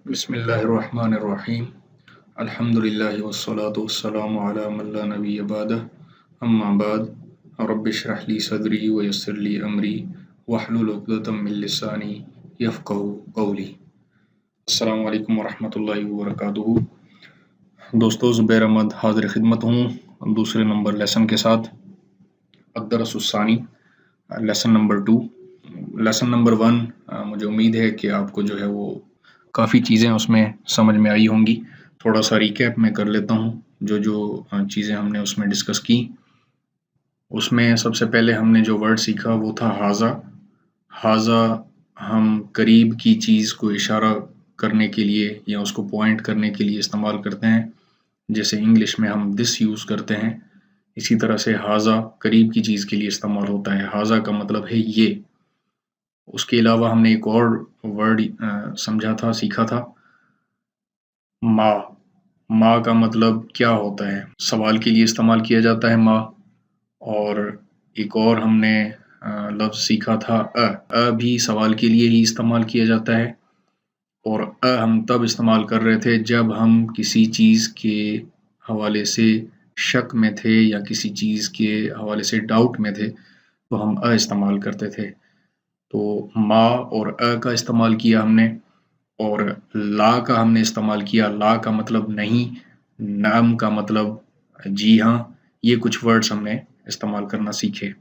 बिस्मिल्लाहिर्रहमानिर्रहीम। अल्हम्दुलिल्लाहि वस्सलातु वस्सलामु अला मन ला नबिय्य बअदह। अम्मा बाद। रब्बि इश्रह ली सदरी व यस्सिर ली अमरी वहलुल उक़दतम मिन लिसानी यफ़क़हू क़ौली। अस्सलामु अलैकुम वरहमतुल्लाहि वबरकातुहू। दोस्तों, ज़ुबैर अहमद हाज़िर ख़िदमत हूँ दूसरे नंबर लेसन के साथ। अद्दरसुस्सानी, लेसन नंबर 2। लेसन नंबर 1 मुझे उम्मीद है कि आपको जो है वो काफ़ी चीज़ें उसमें समझ में आई होंगी। थोड़ा सा रिकैप मैं कर लेता हूँ जो चीज़ें हमने उसमें डिस्कस की। उसमें सबसे पहले हमने जो वर्ड सीखा वो था हाज़ा। हाज़ा हम करीब की चीज़ को इशारा करने के लिए या उसको पॉइंट करने के लिए इस्तेमाल करते हैं। जैसे इंग्लिश में हम दिस यूज़ करते हैं, इसी तरह से हाज़ा करीब की चीज़ के लिए इस्तेमाल होता है। हाज़ा का मतलब है ये। उसके अलावा हमने एक और वर्ड समझा था, सीखा था, माँ। माँ का मतलब क्या होता है? सवाल के लिए इस्तेमाल किया जाता है माँ। और एक और हमने लफ्ज़ सीखा था अ भी सवाल के लिए ही इस्तेमाल किया जाता है। और हम तब इस्तेमाल कर रहे थे जब हम किसी चीज़ के हवाले से शक में थे या किसी चीज़ के हवाले से डाउट में थे, तो हम इस्तेमाल करते थे। तो माँ और का इस्तेमाल किया हमने, और ला का हमने इस्तेमाल किया। ला का मतलब नहीं, नाम का मतलब जी हाँ। ये कुछ वर्ड्स हमने इस्तेमाल करना सीखे।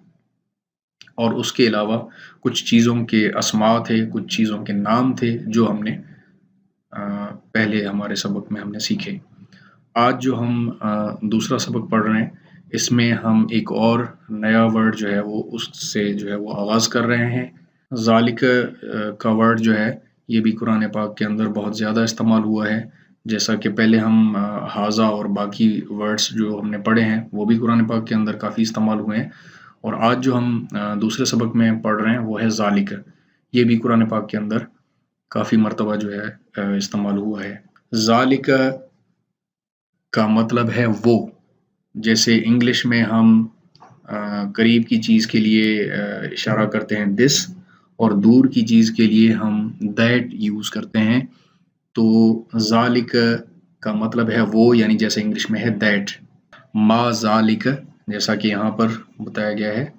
और उसके अलावा कुछ चीज़ों के अस्मा थे, कुछ चीज़ों के नाम थे जो हमने पहले हमारे सबक में हमने सीखे। आज जो हम दूसरा सबक पढ़ रहे हैं, इसमें हम एक और नया वर्ड जो है वो उससे जो है वो आगाज़ कर रहे हैं। ज़ालिक का वर्ड जो है ये भी कुरान पाक के अंदर बहुत ज़्यादा इस्तेमाल हुआ है। जैसा कि पहले हम हाज़ा और बाकी वर्ड्स जो हमने पढ़े हैं वो भी कुरान पाक के अंदर काफ़ी इस्तेमाल हुए हैं। और आज जो हम दूसरे सबक में पढ़ रहे हैं वो है ज़ालिक। ये भी कुरान पाक के अंदर काफ़ी मरतबा जो है इस्तेमाल हुआ है। ज़ालिक का मतलब है वो। जैसे इंग्लिश में हम करीब की चीज़ के लिए इशारा करते हैं दिस, और दूर की चीज़ के लिए हम दैट यूज़ करते हैं। तो ज़ालिक का मतलब है वो, यानी जैसे इंग्लिश में है दैट। मा ज़ालिक, जैसा कि यहाँ पर बताया गया है,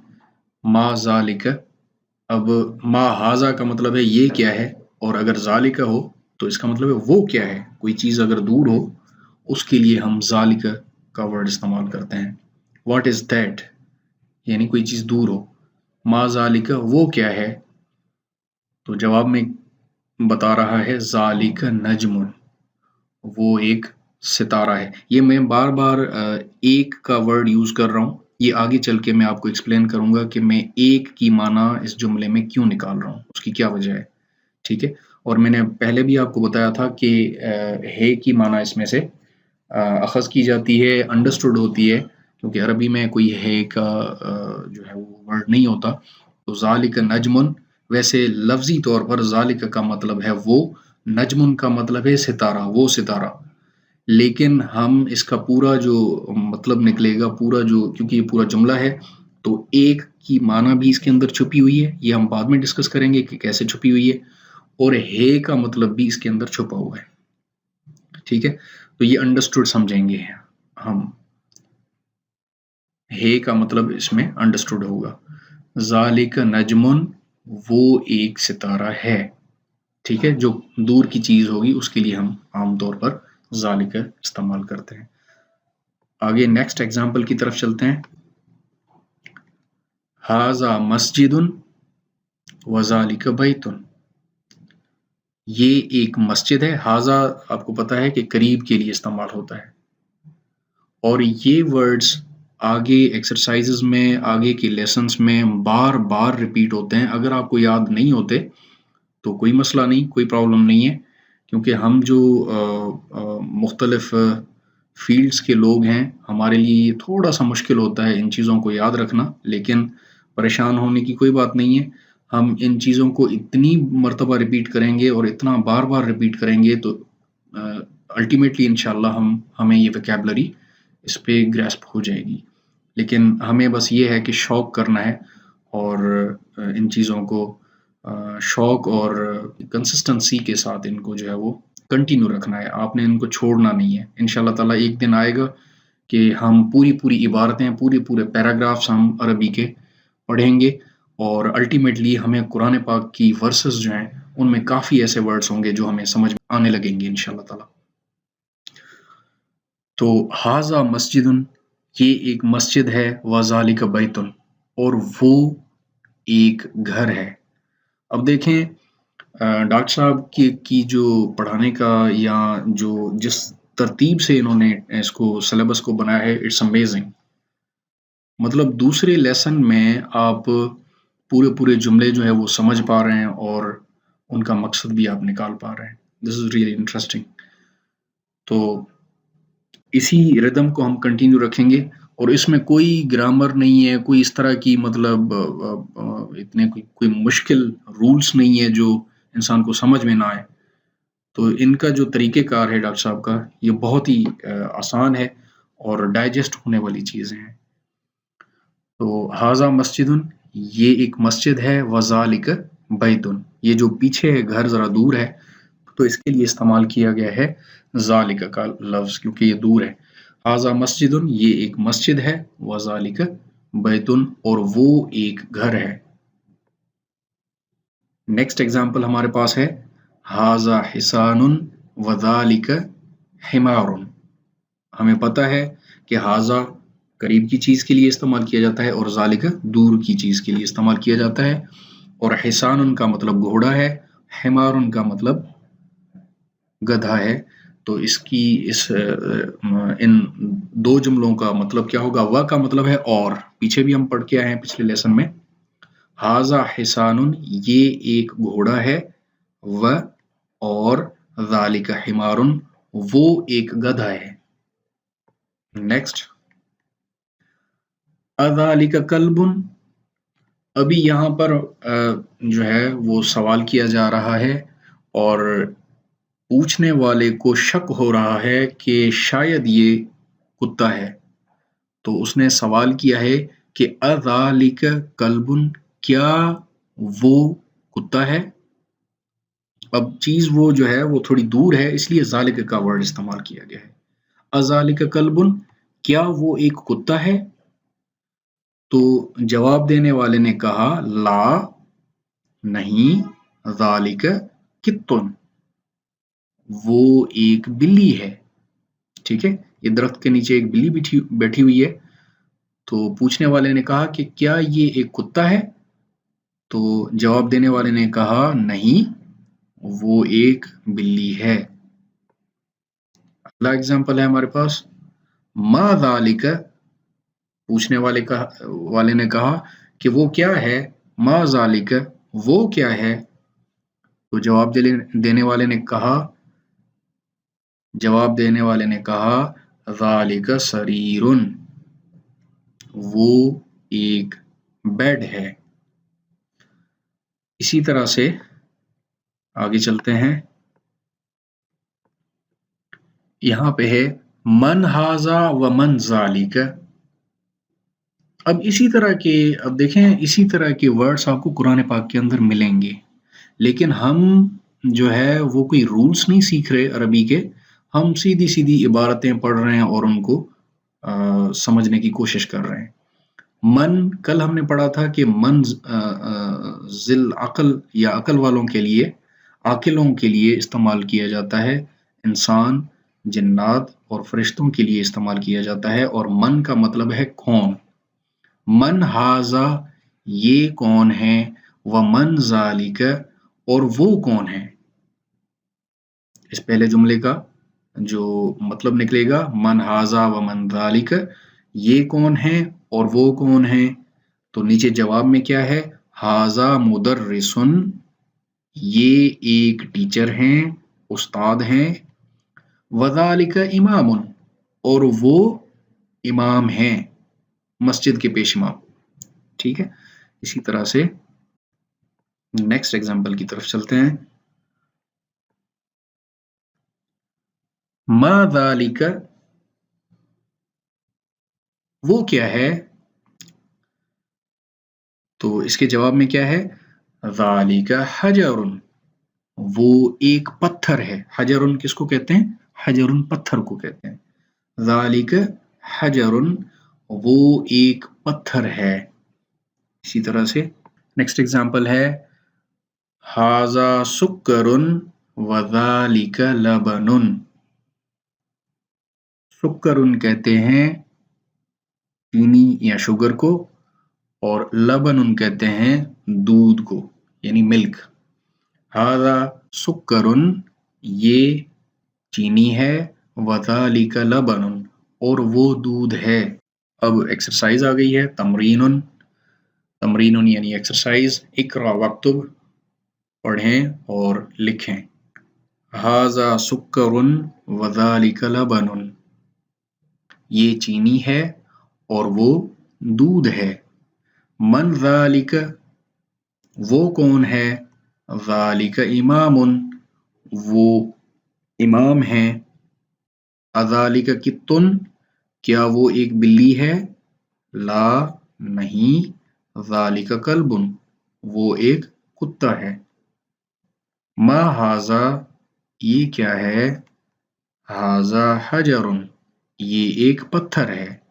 मा ज़ालिक। अब मा हाज़ा का मतलब है ये क्या है, और अगर ज़ालिक हो तो इसका मतलब है वो क्या है। कोई चीज़ अगर दूर हो उसके लिए हम ज़ालिक का वर्ड इस्तेमाल करते हैं। व्हाट इज़ दैट, यानी कोई चीज़ दूर हो। मा ज़ालिक वो क्या है, तो जवाब में बता रहा है ज़ालिक नजमुन, वो एक सितारा है। ये मैं बार बार एक का वर्ड यूज़ कर रहा हूँ। ये आगे चल के मैं आपको एक्सप्लेन करूँगा कि मैं एक की माना इस जुमले में क्यों निकाल रहा हूँ, उसकी क्या वजह है। ठीक है। और मैंने पहले भी आपको बताया था कि है की माना इसमें से अखज़ की जाती है, अंडरस्टूड होती है, क्योंकि अरबी में कोई है का जो है वो वर्ड नहीं होता। तो ज़ालिक नजमुन, वैसे लफ्ज़ी तौर पर ज़ालिक का मतलब है वो, नजमुन का मतलब है सितारा, वो सितारा। लेकिन हम इसका पूरा जो मतलब निकलेगा, पूरा जो, क्योंकि ये पूरा जुमला है, तो एक की माना भी इसके अंदर छुपी हुई है। ये हम बाद में डिस्कस करेंगे कि कैसे छुपी हुई है, और है का मतलब भी इसके अंदर छुपा हुआ है। ठीक है। तो ये अंडरस्टूड समझेंगे हम। है का मतलब इसमें अंडरस्टूड होगा। ज़ालिक नजमुन, वो एक सितारा है। ठीक है। जो दूर की चीज़ होगी उसके लिए हम आमतौर पर ज़ालिक इस्तेमाल करते हैं। आगे नेक्स्ट एग्जाम्पल की तरफ चलते हैं। हाज़ा मस्जिदुन व ज़ालिक बैतुन, ये एक मस्जिद है। हाज़ा आपको पता है कि करीब के लिए इस्तेमाल होता है, और ये वर्ड्स आगे एक्सरसाइजेज में, आगे के लेसन्स में बार बार रिपीट होते हैं। अगर आपको याद नहीं होते तो कोई मसला नहीं, कोई प्रॉब्लम नहीं है, क्योंकि हम जो मुख्तलिफ फील्ड्स के लोग हैं, हमारे लिए ये थोड़ा सा मुश्किल होता है इन चीज़ों को याद रखना। लेकिन परेशान होने की कोई बात नहीं है। हम इन चीज़ों को इतनी मर्तबा रिपीट करेंगे और इतना बार बार रिपीट करेंगे तो अल्टीमेटली इंशाल्लाह हमें ये वोकैबुलरी इस पे ग्रैस्प हो जाएगी। लेकिन हमें बस ये है कि शौक करना है, और इन चीज़ों को शौक और कंसिस्टेंसी के साथ इनको जो है वो कंटिन्यू रखना है, आपने इनको छोड़ना नहीं है। इंशाल्लाह ताला एक दिन आएगा कि हम पूरी इबारतें, पूरे पैराग्राफ्स हम अरबी के पढ़ेंगे और अल्टीमेटली हमें कुरान पाक की वर्सेस जो हैं, उनमें काफ़ी ऐसे वर्ड्स होंगे जो हमें समझ में आने लगेंगे इंशाल्लाह ताला। तो हाज़ा मस्जिदुन, ये एक मस्जिद है, व ज़ालिका बैतुन, और वो एक घर है। अब देखें डॉक्टर साहब की जो पढ़ाने का या जो जिस तरतीब से इन्होंने इसको सिलेबस को बनाया है, इट्स अमेजिंग। मतलब दूसरे लेसन में आप पूरे जुमले जो है वो समझ पा रहे हैं और उनका मकसद भी आप निकाल पा रहे हैं। This is really interesting. तो इसी रिदम को हम कंटिन्यू रखेंगे और इसमें कोई ग्रामर नहीं है, कोई इस तरह की मतलब इतने कोई मुश्किल रूल्स नहीं है जो इंसान को समझ में ना आए। तो इनका जो तरीक़ेकार है डॉक्टर साहब का, ये बहुत ही आसान है और डाइजेस्ट होने वाली चीज़ें हैं। तो हाज़ा मस्जिदुन, ये एक मस्जिद है, वज़ालिक बैतुन, ये जो पीछे है घर ज़रा दूर है, तो इसके लिए इस्तेमाल किया गया है ज़ालिक का लफ्ज़, क्योंकि ये दूर है। हाज़ा मस्जिदुन, ये एक मस्जिद है, वज़ालिक बैतुन, और वो एक घर है। नेक्स्ट एग्जाम्पल हमारे पास है हाज़ा हिसानुन वज़ालिक हिमारुन। हमें पता है कि हाज़ा करीब की चीज़ के लिए इस्तेमाल किया जाता है और ज़ालिक दूर की चीज़ के लिए इस्तेमाल किया जाता है। और हिसानुन का मतलब घोड़ा है, हिमारुन का मतलब गधा है। तो इसकी इन दो जुमलों का मतलब क्या होगा? व का मतलब है और, पीछे भी हम पढ़ के आए हैं पिछले लेसन में। हाज़ा हिसानुन, ये एक घोड़ा है, व और ज़ालिका हिमारुन, वो एक गधा है। नेक्स्ट, अज़ालिका कल्बुन, अभी यहाँ पर जो है वो सवाल किया जा रहा है और पूछने वाले को शक हो रहा है कि शायद ये कुत्ता है। तो उसने सवाल किया है कि अज़ालिका कल्बुन, क्या वो कुत्ता है? अब चीज़ वो जो है वो थोड़ी दूर है, इसलिए ज़ालिका का वर्ड इस्तेमाल किया गया है। अज़ालिका कल्बुन, क्या वो एक कुत्ता है? तो जवाब देने वाले ने कहा ला, नहीं, ज़ालिका कित्तुन, वो एक बिल्ली है। ठीक है, ये दरख्त के नीचे एक बिल्ली बैठी हुई है। तो पूछने वाले ने कहा कि क्या ये एक कुत्ता है? तो जवाब देने वाले ने कहा नहीं, वो एक बिल्ली है। अगला एग्जाम्पल है हमारे पास, मा ज़ालिका, पूछने वाले ने कहा कि वो क्या है? मा ज़ालिका, वो क्या है? तो जवाब देने वाले ने कहा ज़ालिका सरीरुन, वो एक बेड है। इसी तरह से आगे चलते हैं। यहाँ पे है मन हाज़ा व मन ज़ालिका। अब देखें, इसी तरह के वर्ड्स आपको कुरान पाक के अंदर मिलेंगे, लेकिन हम जो है वो कोई रूल्स नहीं सीख रहे अरबी के, हम सीधी-सीधी इबारतें पढ़ रहे हैं और उनको समझने की कोशिश कर रहे हैं। मन, कल हमने पढ़ा था कि मन ज़िल अक़ल या अक़ल वालों के लिए, आकिलों के लिए इस्तेमाल किया जाता है। इंसान, जिन्नात और फरिश्तों के लिए इस्तेमाल किया जाता है। और मन का मतलब है कौन। मन हाज़ा, ये कौन है, व मन ज़ालिका, और वो कौन है। इस पहले जुमले का जो मतलब निकलेगा मन हाज़ा व मन ज़ालिका, ये कौन है और वो कौन है। तो नीचे जवाब में क्या है? हाज़ा मुदर्रिसुन, ये एक टीचर हैं, उस्ताद हैं। व ज़ालिका इमामुन, और वो इमाम हैं, मस्जिद के पेश इमाम। ठीक है, इसी तरह से नेक्स्ट एग्जाम्पल की तरफ चलते हैं। मा ज़ालिका, वो क्या है? तो इसके जवाब में क्या है? ज़ालिका हजरुन, वो एक पत्थर है। हजरुन किसको कहते हैं? हजरुन पत्थर को कहते हैं। ज़ालिक हजरुन, वो एक पत्थर है। इसी तरह से नेक्स्ट एग्जांपल है हाजा सुक्करुन व ज़ालिक लबनुन। सुक्करुन कहते हैं चीनी या शुगर को, और लबनुन कहते हैं दूध को, यानी मिल्क। हाजा सुक्करुन, ये चीनी है, व ज़ालिका लबनुन, और वो दूध है। अब एक्सरसाइज आ गई है, तमरीनुन। तमरीनुन यानी एक्सरसाइज। इकरा वक्तुब, पढ़ें और लिखें। हाजा सुक्करुन व ज़ालिका लबनुन, ये चीनी है और वो दूध है। मन ज़ालिका, वो कौन है? ज़ालिका इमामुन, वो इमाम है। अज़ालिका कित्तुन, क्या वो एक बिल्ली है? ला, नहीं। ज़ालिका कल्बुन, वो एक कुत्ता है। मा हाजा, ये क्या है? हाजा हजरुन, ये एक पत्थर है।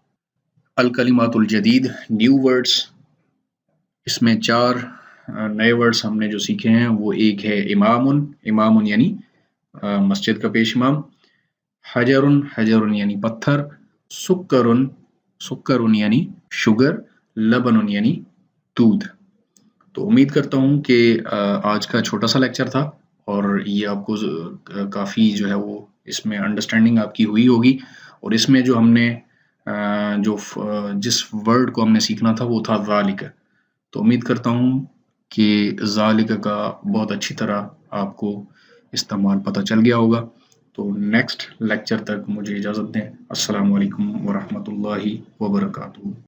अल कलिमातुल जदीद, न्यू वर्ड्स। इसमें 4 नए वर्ड्स हमने जो सीखे हैं वो एक है इमामुन। इमामुन यानी मस्जिद का पेश इमाम। हजरुन, हजरुन यानी पत्थर। सुक्करुन, सुक्करुन यानी शुगर। लबनुन यानी दूध। तो उम्मीद करता हूँ कि आज का छोटा सा लेक्चर था और ये आपको काफ़ी जो है वो इसमें अंडरस्टैंडिंग आपकी हुई होगी। और इसमें जो हमने जिस वर्ड को हमने सीखना था वो था ज़ालिका। तो उम्मीद करता हूँ कि ज़ालिका का बहुत अच्छी तरह आपको इस्तेमाल पता चल गया होगा। तो नेक्स्ट लेक्चर तक मुझे इजाज़त दें। अस्सलामु अलैकुम वरहमतुल्लाहि वबरकातुहू।